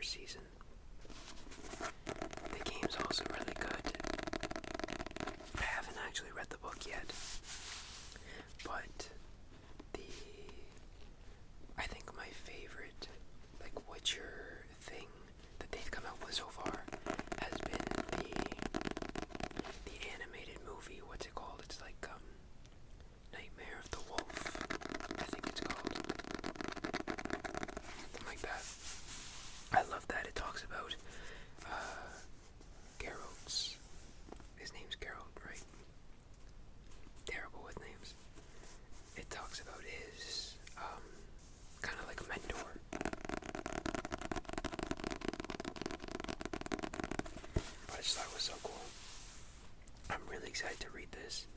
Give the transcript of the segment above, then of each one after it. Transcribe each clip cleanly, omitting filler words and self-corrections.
first season. The game's also really good. I haven't actually read the book yet, but I think my favorite Witcher thing that they've come out with so far has been the animated movie. What's it called? It's like Nightmare of the Wolf, I think it's called. Something like that. I love that. It talks about Geralt's. His name's Geralt, right? Terrible with names. It talks about his kind of like a mentor. But I just thought it was so cool. I'm really excited to read this.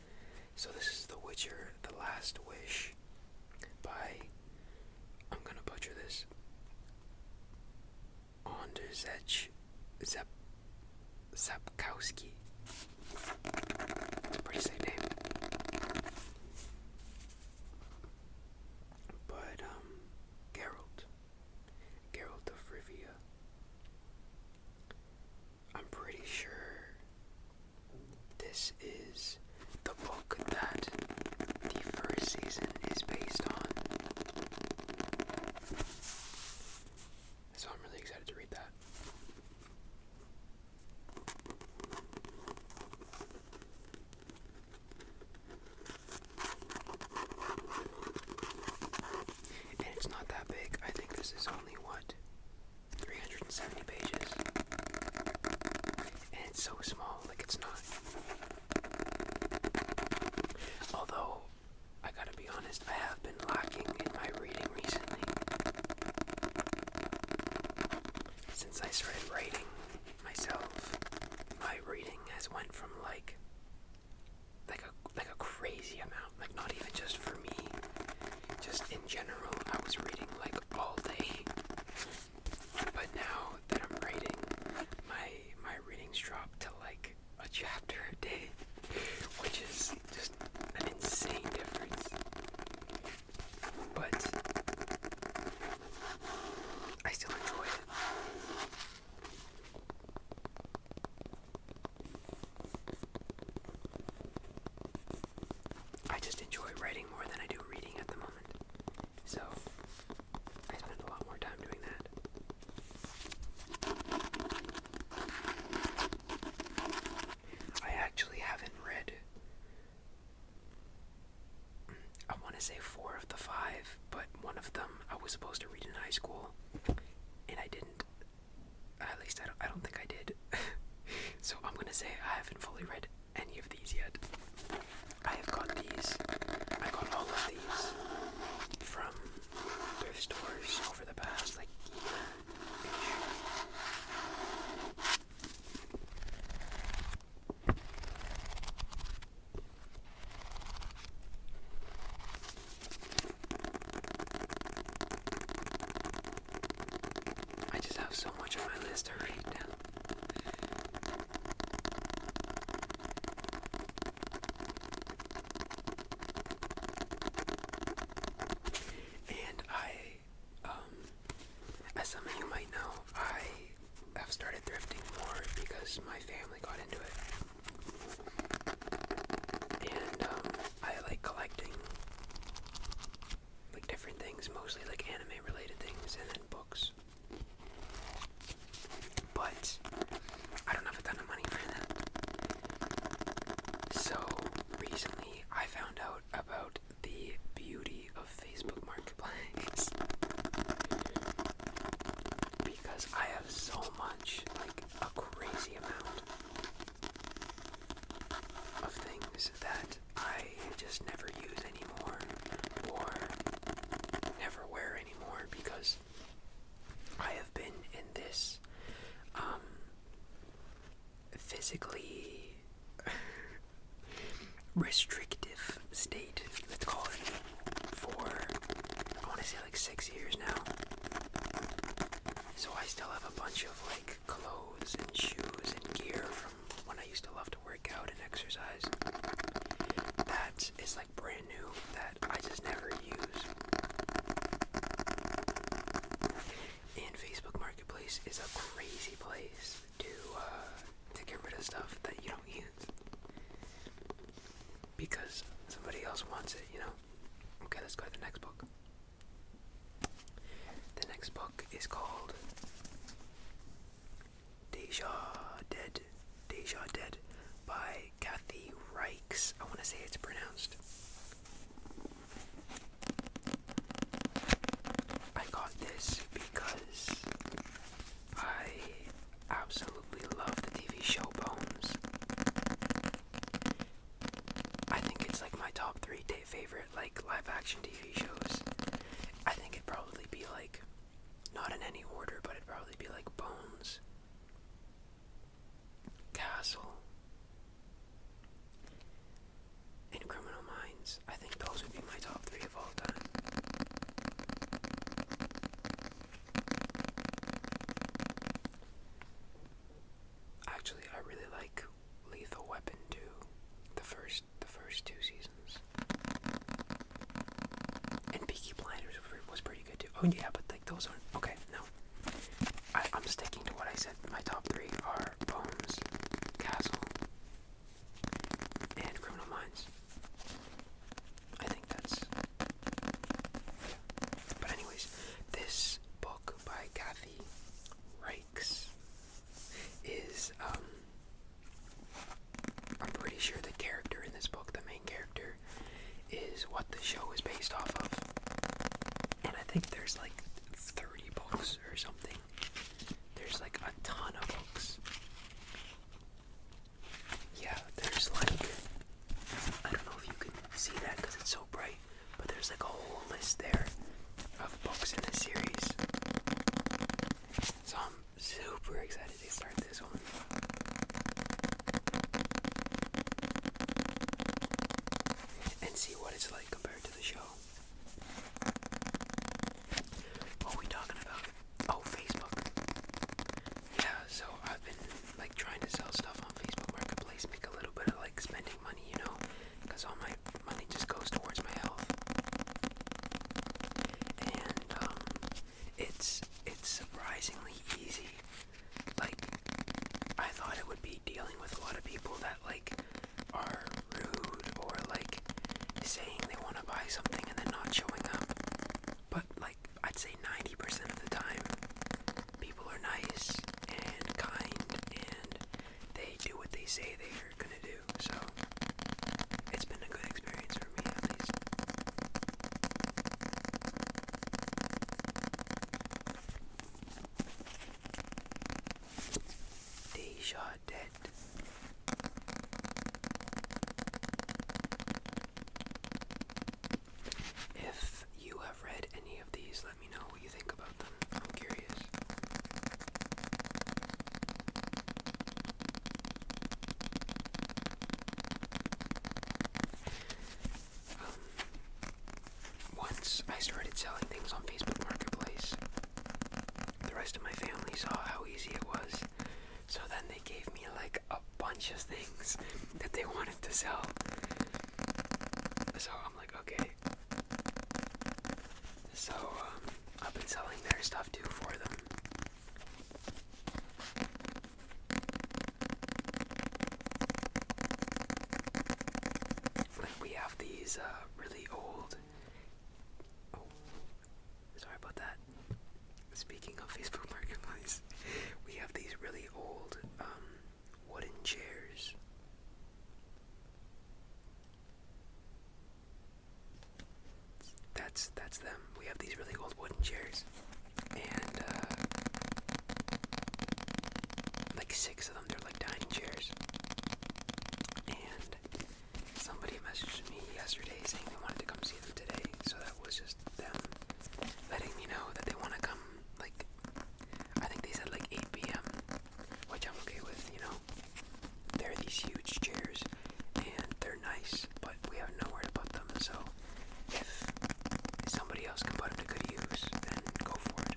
So this is The Witcher, The Last Wish by, I'm gonna butcher this, Anderzej Sapkowski. It's a pretty safe name. But, Geralt of Rivia. I'm pretty sure this is the book that the first season is based on. So I'm really excited to read that. And it's not that big. I think this is only, 370 pages? And it's so small, it's not. Although, I gotta be honest, I have been lacking in my reading recently. Since I started writing myself, my reading has went from like a crazy amount, not even just for me, just in general. I was reading all day. But now that I'm writing, my readings dropped to a chapter a day, which is just an insane difference. But I still enjoy it. I just enjoy writing more than I do reading at the moment. So I spend a lot more time doing that. I actually haven't read, I want to say 4 of the 5, but one of them I was supposed to read in high school, and I didn't. At least I don't think I did. So I'm going to say I haven't fully read any of these yet. I got all of these from thrift stores over the past year-ish. I just have so much on my list to read now. And as some of you might know, I have started thrifting more because my family got into it. And I like collecting different things, mostly anime related things, and then books. But I don't have a ton of money for that. So recently I found out about the beauty of Facebook Marketplace. Because I have so much, a crazy amount of things that I just never use anymore, or never wear anymore, because I have been in this physically restrictive state, let's call it, for I want to say 6 years now. So I still have a bunch of clothes and shoes and gear from when I used to love to work out and exercise that is brand new that I just never use. And Facebook Marketplace place is a crazy place to get rid of stuff that you don't use because somebody else wants it, you know? Okay, let's go to the next book. The next book is called Deja Dead by Kathy Reichs. I want to say it's pronounced. I got this because I absolutely love the TV show Bones. I think it's like my top 3 favorite like live action TV shows. I think it'd probably be like, not in any order, but it'd probably be like Bones, Castle, and Criminal Minds. I think those would be my top 3 of all time. Actually, I really like Lethal Weapon 2, the first 2 seasons. And Peaky Blinders was pretty good too. Oh yeah, but like those aren't, okay, no. I'm sticking to what I said. My top 3 are Bones, Castle, and Criminal Minds. I think that's, yeah. But anyways, this book by Kathy Reichs is, I'm pretty sure the character in this book, the main character, is what the show is based off of. And I think there's like 30 books or something. There's like a ton of books. Yeah, there's like, I don't know if you can see that because it's so bright, but there's like a whole list there of books in this series. So I'm super excited to start this one. And see what it's like compared to the show. What are we talking about? Oh, Facebook. Yeah, so I've been like trying to sell stuff on Facebook Marketplace, make a little bit of like spending money, you know, because all my money just goes towards my health. And it's surprisingly easy. Like, I thought it would be dealing with a lot of people that like are rude or like saying they want to buy something and then not showing up. But like, I'd say 90% of the time, people are nice and kind and they do what they say they're gonna do. So it's been a good experience for me, at least. Deja Dead. If you have read any of these, let me know what you think about them. I'm curious. Once I started selling things on Facebook Marketplace, the rest of my family saw how easy it was. So then they gave me like a bunch of things that they wanted to sell. So I'm like, okay. So I've been selling their stuff too for them. Like, we have these really old, oh, sorry about that. Speaking of Facebook Marketplace, we have these really old wooden chairs. That's them. We have these really old wooden chairs, and like 6 of them. They're like dining chairs. And somebody messaged me yesterday saying they wanted to come see them today. So that was just them letting me know that they want to come. Like, I think they said like 8 p.m., which I'm okay with. You know, they're these huge chairs, and they're nice, but we have nowhere to put them. So if somebody else can put them to good use, then go for it.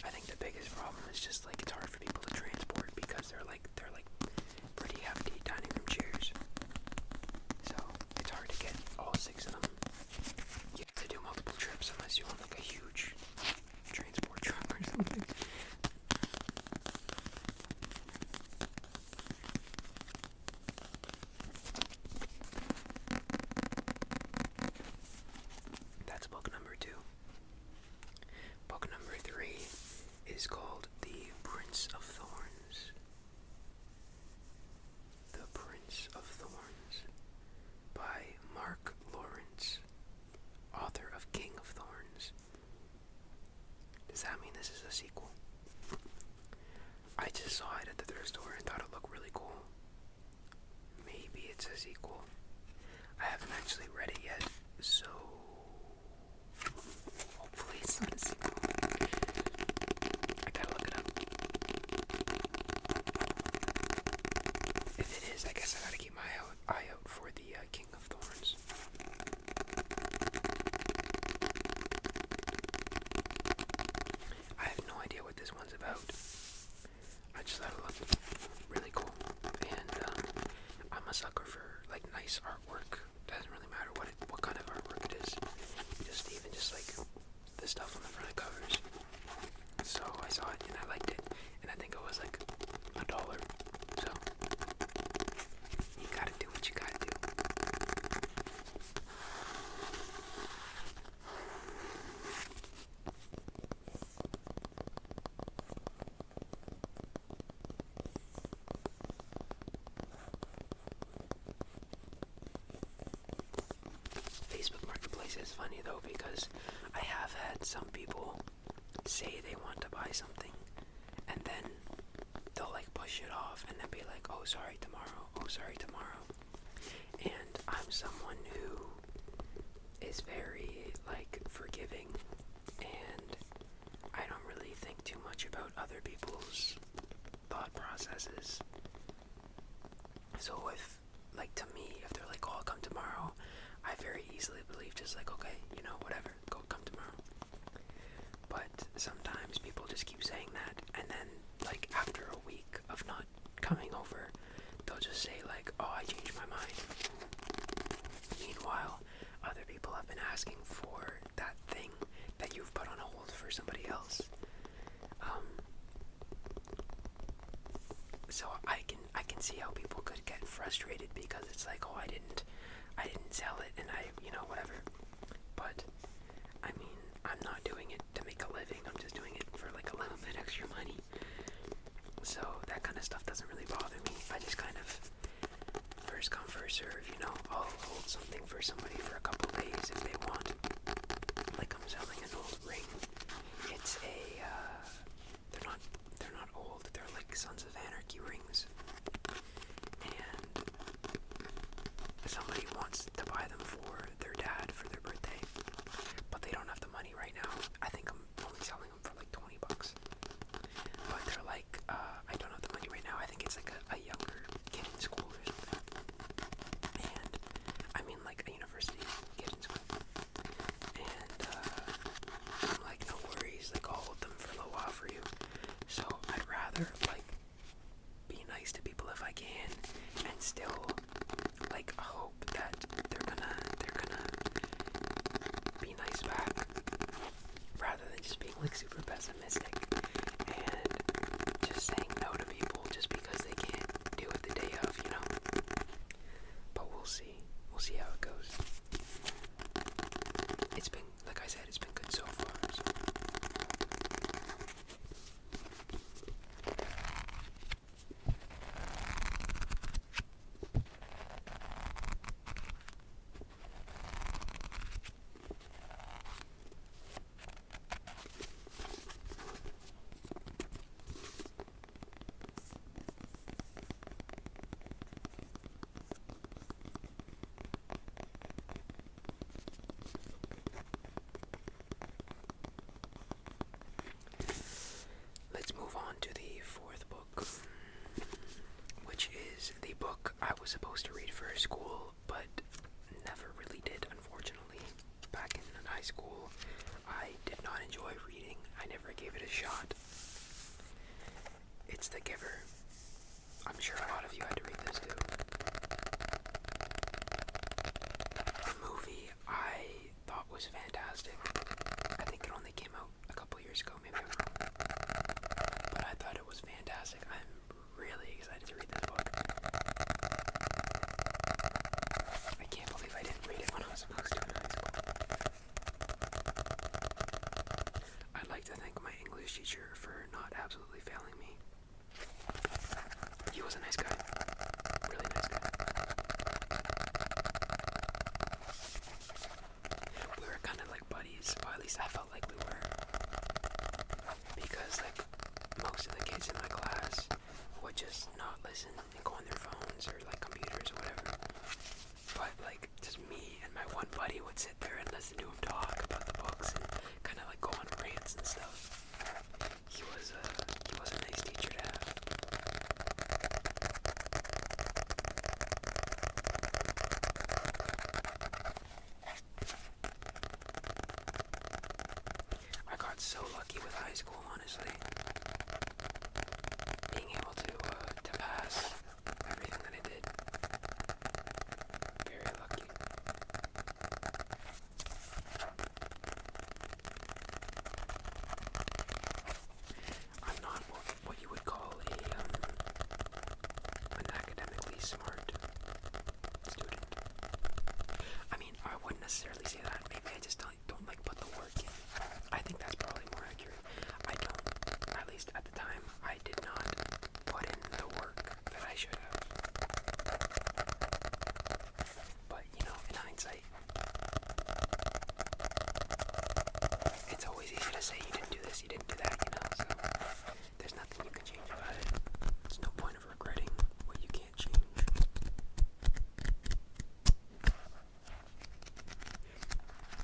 I think the biggest problem is just like it's hard for people to transport because they're like pretty hefty dining room chairs. So it's hard to get all 6 of them. You have to do multiple trips unless you want like a huge transport truck or something. Does that mean this is a sequel? I just saw it at the thrift store and thought it looked really cool. Maybe it's a sequel. I haven't actually read it yet, so hopefully it's not a sequel. I gotta look it up. If it is, I guess I gotta keep my eye out for the King of Thorns. I have no idea what this one's about. I just thought it looked really cool, and I'm a sucker for like nice artwork. Doesn't really matter what kind of artwork it is. Just like the stuff on the front of covers. So I saw it and I liked it, and I think it was like $1. So you gotta do what you gotta do. Facebook Marketplace is funny though, because I have had some people say they want to buy something and then they'll like push it off and then be like, oh sorry tomorrow, oh sorry tomorrow. And I'm someone who is very like forgiving, and I don't really think too much about other people's thought processes. So if like to me, if they're like, oh I'll come tomorrow, I very easily believe just like, okay, you know, whatever, come tomorrow. But sometimes people just keep saying that, and then like after a week of not coming over, they'll just say like, oh I changed my mind. Meanwhile, other people have been asking for that thing that you've put on hold for somebody else. So I can see how people could get frustrated because it's like, oh I didn't sell it, and whatever. But I mean, I'm not doing it to make a living. I'm just doing it for like a little bit extra money. So that kind of stuff doesn't really bother me. I just kind of first come first serve. I'll hold something for somebody for a couple days if they want. Like I'm selling an old ring. It's they're not old. They're like Sons of Anarchy rings. And somebody wants to buy them for their dad for their birthday, but they don't have the money right now. I think I'm only selling them for like $20. But they're like, I don't have the money right now. I think it's like a younger kid in school or something. And I mean like a university kid in school. And I'm like, no worries, like I'll hold them for a little while for you. So I'd rather like be nice to people if I can, and still like hope that they're gonna be nice back, rather than just being like super pessimistic and just saying no to people just because they can't do it the day of, But we'll see how it goes. It's been, like I said, it's been good so far. So. Let's move on to the fourth book, which is the book I was supposed to read for school, but never really did, unfortunately. Back in high school, I did not enjoy reading. I never gave it a shot. It's The Giver. I'm sure a lot of you had to read this too. The movie I thought was fantastic. I think it only came out a couple years ago, maybe I'm wrong. But I thought it was fantastic. I'm really excited to read this book. I can't believe I didn't read it when I was supposed to in high school. I'd like to thank my English teacher for not absolutely failing me. He was a nice guy. Really nice guy. We were kind of like buddies, or at least I felt like we were. so lucky with high school, honestly. Being able to pass everything that I did. Very lucky. I'm not what you would call an academically smart student. I mean, I wouldn't necessarily say that. Maybe I just don't like put the work in. I think that's probably more accurate. I don't, at least at the time, I did not put in the work that I should have. But, you know, in hindsight, it's always easy to say you didn't do this, you didn't do that, you know, so there's nothing you can change about it. There's no point of regretting what you can't change.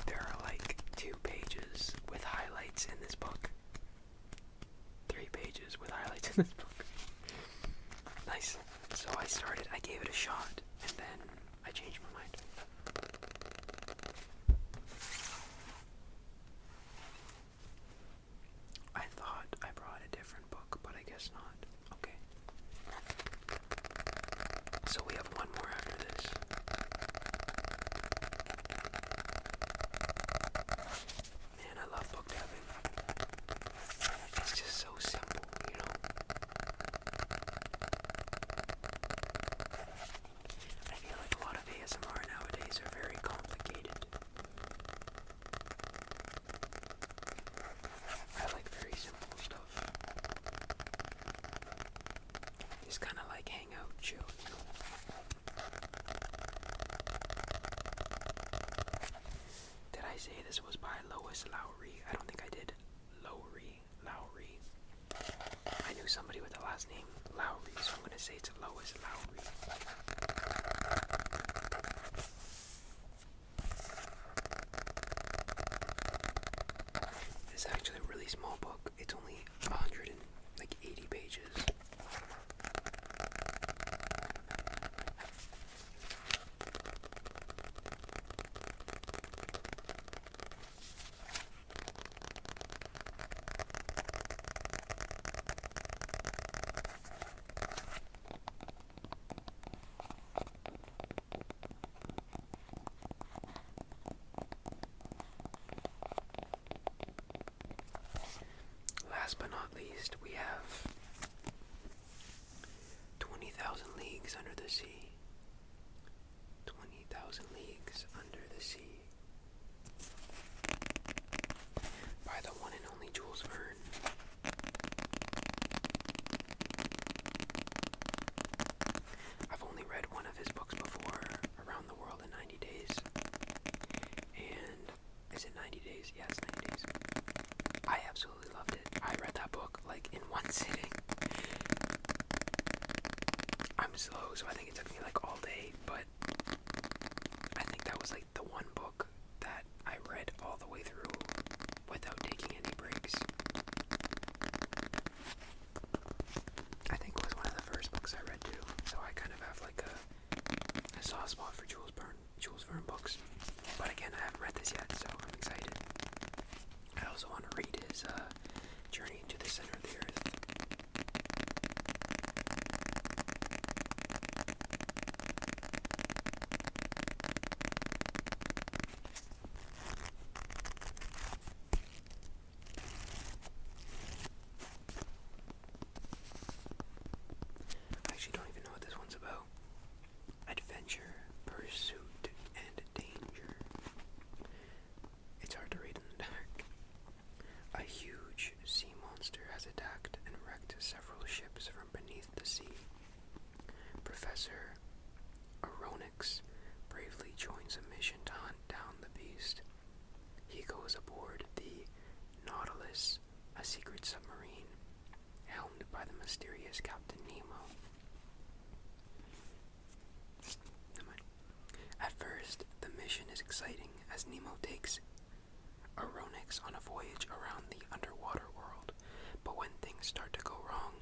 There are like 2 pages with highlights in this book. 3 pages with highlights in this book. Nice. So I gave it a shot, and then I changed my mind. I thought I brought a different book, but I guess not. Okay. So we have one more after this. Man, I love book tapping. It's just so simple, you know? I feel like a lot of ASMR nowadays are very complicated. I like very simple stuff. Just kind of like hang out, chill, you know? Did I say this was by Lois Lowry? I don't think I did. Lowry. I knew somebody with the last name Lowry, so I'm gonna say it's Lois Lowry. It's actually a really small book. It's only 180 pages. Last but not least, we have 20,000 Leagues Under the Sea. 20,000 Leagues Under the Sea. By the one and only Jules Verne. I've only read one of his books before, Around the World in 90 Days. And is it 90 days? Yeah, it's 90 days. I absolutely loved it. I read that book like in one sitting. I'm slow, so I think it took me like all day, but I think that was like the one book that I read all the way through without taking any breaks. I think it was one of the first books I read too, so I kind of have like a soft spot for Jules Verne books. But again, I haven't read this yet, so I'm excited. I also want to read his Journey into the Center of the Earth. I actually don't even know what this one's about. Adventure, pursuit, and danger. It's hard to read in the dark. A huge sea monster has attacked and wrecked several ships from beneath the sea. Professor Aronix bravely joins a mission to hunt down the beast. He goes aboard the Nautilus, a secret submarine, helmed by the mysterious Captain Nemo. At first, the mission is exciting as Nemo takes Aronix on a voyage around the underwater world, but when things start to go wrong,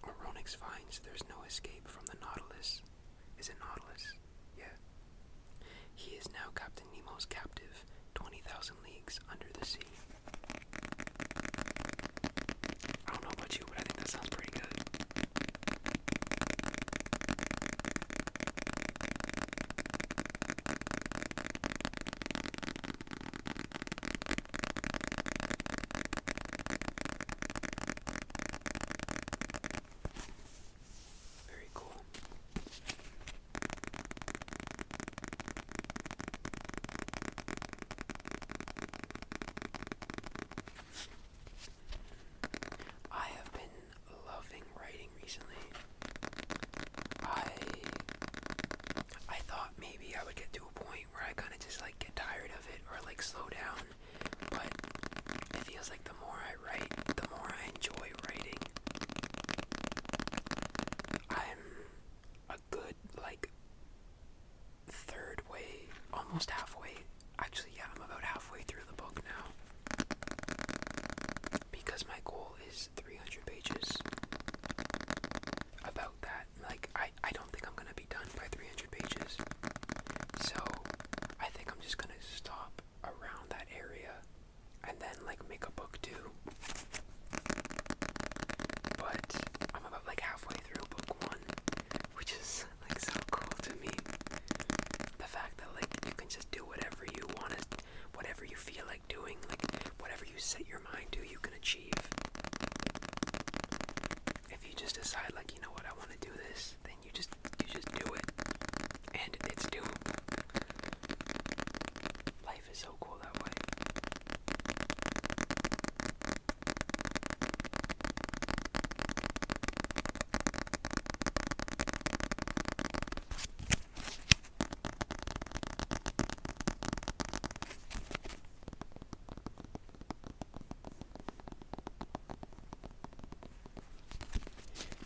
Aronix finds there's no escape from the Nautilus. Is it Nautilus? Yeah. He is now Captain Nemo's captive, 20,000 leagues under the sea. maybe I would get to a point where I kind of just like get tired of it or like slow down. But it feels like the more I write, the more I enjoy writing. I'm a good like third way, almost halfway. Actually, yeah, I'm about halfway through the book now. Because my goal is 300 pages. About that. Like, I don't think I'm gonna be done by 300 pages. So, I think I'm just gonna stop around that area and then, like, make a book too. But I'm about, like, halfway through book one, which is, like, so cool to me. The fact that, like, you can just do whatever you want to, whatever you feel like doing, like, whatever you set your mind to, you can achieve. If you just decide, like, you know what, I want to do this, then you just do it, and it's doable. Life is so cool that way.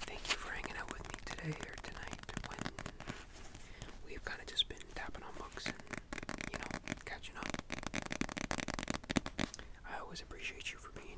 Thank you for hanging out with me today or tonight when we've kind of just been tapping on books and, you know, catching up. I always appreciate you for being